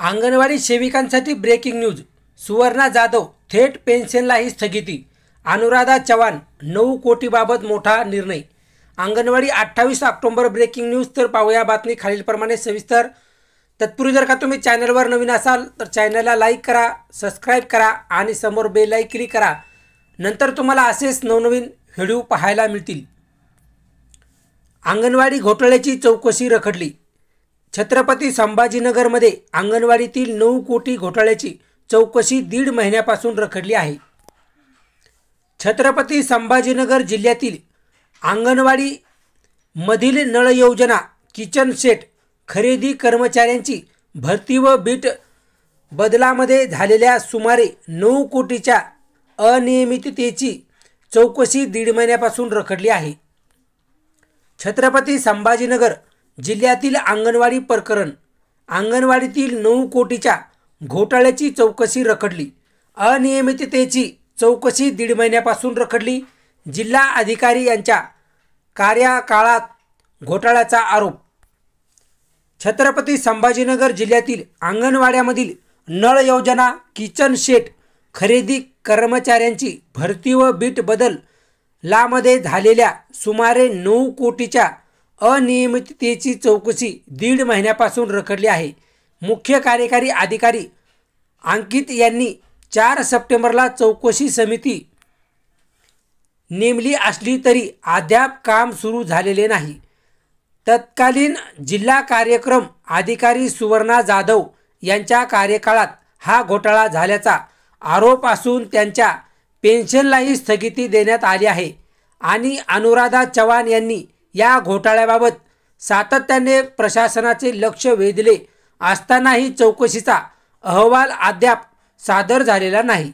अंगणवाडी सेविकांसाठी breaking news. Suvarna Jadhav थेट पेन्शनलाही स्थगिती। अनुराधा चव्हाण 9 कोटीबाबत मोठा निर्णय। Anganwadi 28 October breaking news. तर पाहूया बातमी खालीलप्रमाणे सविस्तर। तत्पूर्वी जर का तुम्ही चॅनलवर नवीन असाल तर चॅनलला लाईक करा, सबस्क्राईब करा आणि समोर बेल आयकॉन क्लिक करा। नंतर तुम्हाला असेच नवनवीन व्हिडिओ पाहायला मिळतील। अंगणवाडी घोटाळ्याची चौकशी रखडली। छत्रपती संभाजीनगरमध्ये अंगणवाडीतील 9 कोटी घोटाळ्याची चौकशी 1.5 महिन्यापासून रखडली आहे। छत्रपती संभाजीनगर जिल्ह्यातील अंगणवाडी मधील नळ योजना, किचन सेट खरेदी कर्मचाऱ्यांची भरती व बीट बदलामध्ये झालेल्या सुमारे 9 कोटीच्या अनियमिततेची चौकशी 1.5 महिन्यापासून रखडली आहे। छत्रपती संभाजीनगर जिल्ह्यातील अंगणवाडी प्रकरण, अंगणवाडीतील 9 कोटीच्या घोटाळ्याची चौकशी रखडली। अनियमिततेची चौकशी 1.5 महिन्यापासून रखडली। जिल्हा अधिकारी यांच्या कार्यकाळात घोटाळ्याचा आरोप। छत्रपती संभाजीनगर जिल्ह्यातील अंगणवाड्यामधील नळ योजना, किचन सेट खरेदी कर्मचाऱ्यांची भरती व बीट बदलामध्ये झालेल्या सुमारे 9 कोटीच्या अनियमिततेची चौकशी 1.5 महिन्यापासून रखडली आहे। मुख्य कार्यकारी अधिकारी अंकित यांनी 4 सप्टेंबरला चौकशी समिती नेमली असली तरी अद्याप काम सुरू झालेले नाही। तत्कालीन जिल्हा कार्यक्रम अधिकारी सुवर्णा जाधव यांच्या कार्यकाळात हा घोटाळा झाल्याचा आरोप असून त्यांच्या पेन्शनलाही स्थगिती देण्यात आली आहे आणि अनुराधा चव्हाण यांनी या घोटाळ्याबाबत सातत्याने प्रशासनाचे लक्ष वेधले असतानाही चौकशीचा अहवाल अद्याप सादर झालेला नाही।